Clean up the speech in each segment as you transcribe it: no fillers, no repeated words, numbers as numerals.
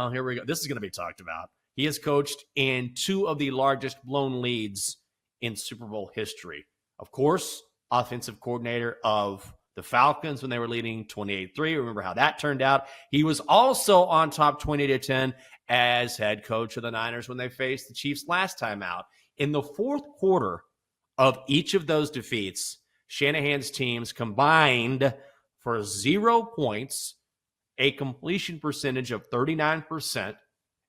Oh, here we go. This is going to be talked about. He has coached in 2 of the largest blown leads in Super Bowl history. Of course, offensive coordinator of the Falcons when they were leading 28-3. Remember how that turned out. He was also on top 20-10 as head coach of the Niners when they faced the Chiefs last time out. In the fourth quarter of each of those defeats, Shanahan's teams combined for 0 points, a completion percentage of 39%,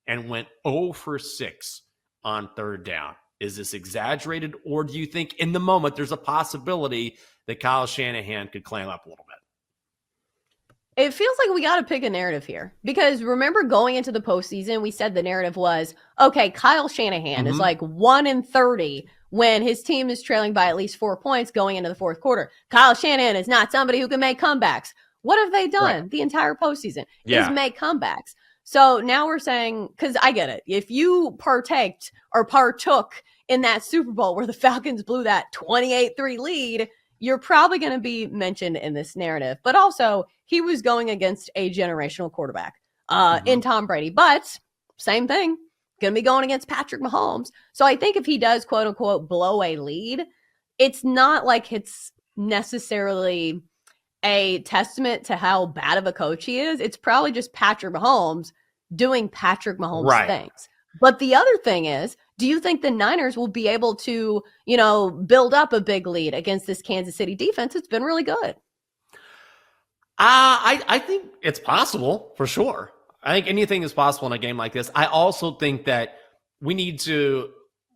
and went 0 for 6 on third down. Is this exaggerated, or do you think in the moment there's a possibility that Kyle Shanahan could clam up a little bit? It feels like we got to pick a narrative here, because remember going into the postseason, we said the narrative was, okay, Kyle Shanahan is like 1-30 when his team is trailing by at least 4 points going into the fourth quarter. Kyle Shanahan is not somebody who can make comebacks. What have they done the entire postseason? Is make comebacks. So now we're saying, because I get it, if you partook in that Super Bowl where the Falcons blew that 28-3 lead, you're probably going to be mentioned in this narrative. But also, he was going against a generational quarterback in Tom Brady. But same thing, going to be going against Patrick Mahomes. So I think if he does, quote unquote, blow a lead, it's not like it's necessarily a testament to how bad of a coach he is. It's probably just Patrick Mahomes doing Patrick Mahomes things. But the other thing is, do you think the Niners will be able to, build up a big lead against this Kansas City defense? It's been really good. I think it's possible, for sure. I think anything is possible in a game like this. I also think that we need to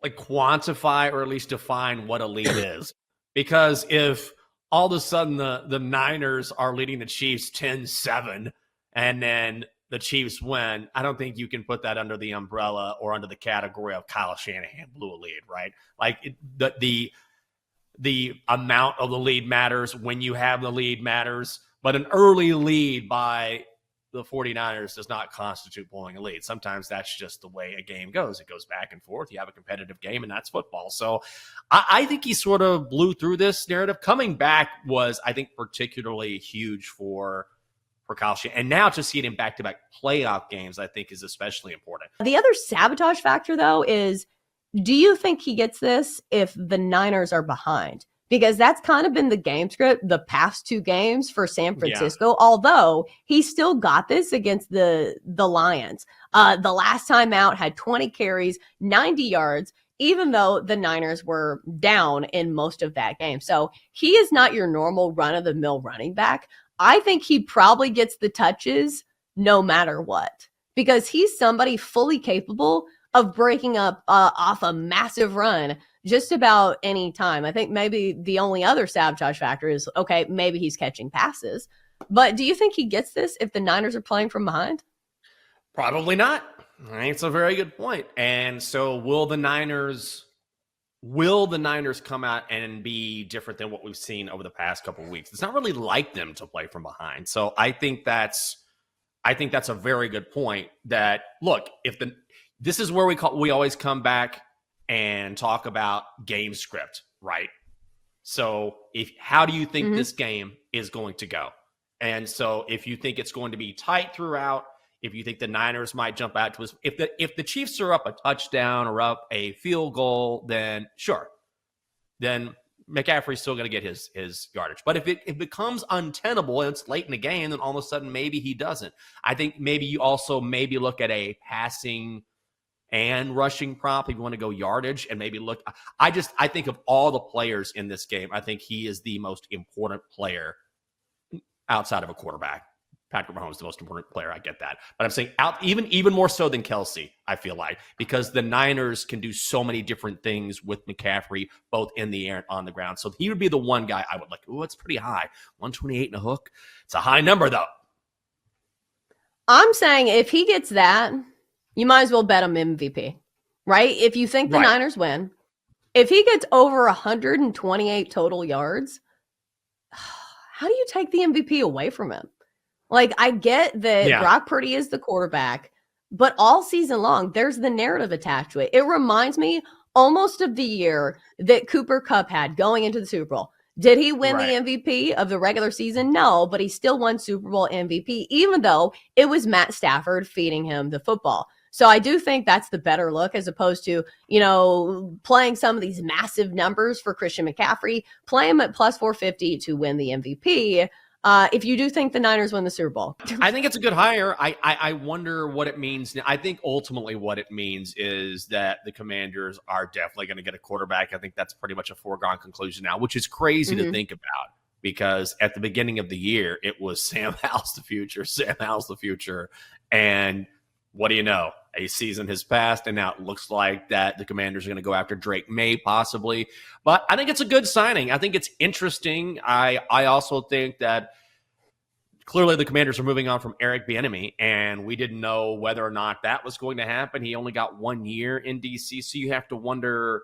quantify or at least define what a lead is. Because if all of a sudden the Niners are leading the Chiefs 10-7 and then the Chiefs win, I don't think you can put that under the umbrella or under the category of Kyle Shanahan blew a lead, right? The amount of the lead matters. When you have the lead matters. But an early lead by the 49ers does not constitute blowing a lead. Sometimes that's just the way a game goes. It goes back and forth. You have a competitive game, and that's football. So I think he sort of blew through this narrative. Coming back was, I think, particularly huge for Kyle Shanahan. And now to see it in back-to-back playoff games, I think, is especially important. The other sabotage factor, though, is do you think he gets this if the Niners are behind? Because that's kind of been the game script the past 2 games for San Francisco, although he still got this against the Lions. The last time out had 20 carries, 90 yards, even though the Niners were down in most of that game. So he is not your normal run-of-the-mill running back. I think he probably gets the touches no matter what, because he's somebody fully capable of breaking up off a massive run just about any time. I think maybe the only other sabotage factor is, okay, maybe he's catching passes. But do you think he gets this if the Niners are playing from behind? Probably not. I think it's a very good point. And so will the Niners come out and be different than what we've seen over the past couple of weeks? It's not really like them to play from behind. So I think that's a very good point that, look, this is where we always come back and talk about game script, right? So how do you think this game is going to go? And so if you think it's going to be tight throughout, if you think the Niners might jump out to us, if the Chiefs are up a touchdown or up a field goal, then sure. Then McCaffrey's still going to get his yardage. But if it becomes untenable and it's late in the game, then all of a sudden maybe he doesn't. I think maybe you also look at a passing and rushing prop if you want to go yardage and maybe look. I think of all the players in this game, I think he is the most important player outside of a quarterback. Patrick Mahomes is the most important player. I get that. But I'm saying even more so than Kelsey, I feel like, because the Niners can do so many different things with McCaffrey, both in the air and on the ground. So he would be the one guy I would like. Oh, it's pretty high. 128 and a hook. It's a high number, though. I'm saying if he gets that, you might as well bet him MVP, right? If you think the Niners win, if he gets over 128 total yards, how do you take the MVP away from him? I get that Brock Purdy is the quarterback, but all season long, there's the narrative attached to it. It reminds me almost of the year that Cooper Kupp had going into the Super Bowl. Did he win Right. the MVP of the regular season? No, but he still won Super Bowl MVP, even though it was Matt Stafford feeding him the football. So I do think that's the better look as opposed to, playing some of these massive numbers for Christian McCaffrey, play him at plus 450 to win the MVP. If you do think the Niners win the Super Bowl. I think it's a good hire. I wonder what it means. I think ultimately what it means is that the Commanders are definitely going to get a quarterback. I think that's pretty much a foregone conclusion now, which is crazy to think about because at the beginning of the year, it was Sam Howell's the future, Sam Howell's the future. And what do you know? A season has passed, and now it looks like that the Commanders are going to go after Drake May possibly. But I think it's a good signing. I think it's interesting. I also think that clearly the Commanders are moving on from Eric Bieniemy, and we didn't know whether or not that was going to happen. He only got 1 year in DC, so you have to wonder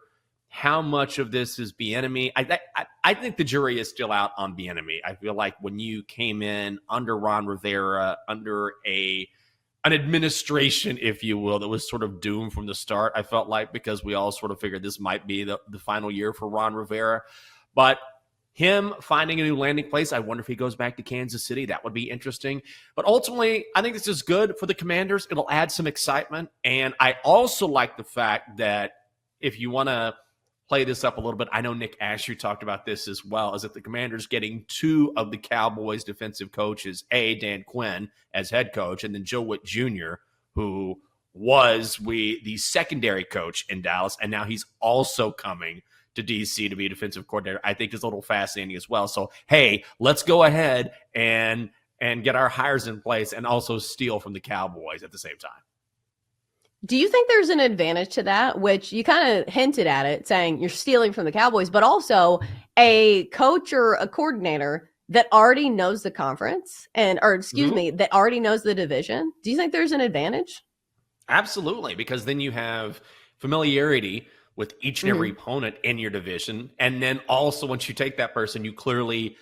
how much of this is Bieniemy. I think the jury is still out on Bieniemy. I feel like when you came in under Ron Rivera, under an administration, if you will, that was sort of doomed from the start, I felt like, because we all sort of figured this might be the final year for Ron Rivera. But him finding a new landing place, I wonder if he goes back to Kansas City. That would be interesting. But ultimately, I think this is good for the Commanders. It'll add some excitement. And I also like the fact that if you want to play this up a little bit, I know Nick Ashew talked about this as well, is that the Commanders getting two of the Cowboys defensive coaches, Dan Quinn as head coach, and then Joe Witt Jr., who was the secondary coach in Dallas, and now he's also coming to DC to be a defensive coordinator. I think is a little fascinating as well. So, hey, let's go ahead and get our hires in place and also steal from the Cowboys at the same time. Do you think there's an advantage to that, which you kind of hinted at it, saying you're stealing from the Cowboys, but also a coach or a coordinator that already knows the conference that already knows the division? Do you think there's an advantage? Absolutely, because then you have familiarity with each and every opponent in your division. And then also once you take that person, you clearly,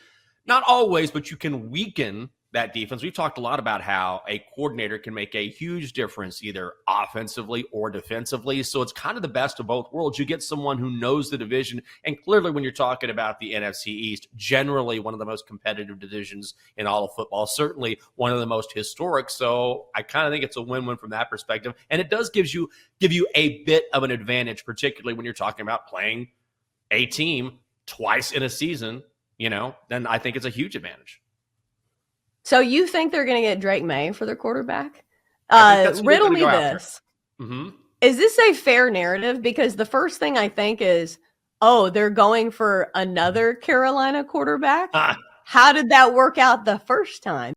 not always, but you can weaken that defense. We've talked a lot about how a coordinator can make a huge difference either offensively or defensively. So it's kind of the best of both worlds. You get someone who knows the division. And clearly when you're talking about the NFC East, generally one of the most competitive divisions in all of football, certainly one of the most historic. So I kind of think it's a win-win from that perspective. And it does give you a bit of an advantage, particularly when you're talking about playing a team twice in a season, then I think it's a huge advantage. So you think they're going to get Drake May for their quarterback? Riddle me this. Is this a fair narrative? Because the first thing I think is, they're going for another Carolina quarterback. How did that work out the first time?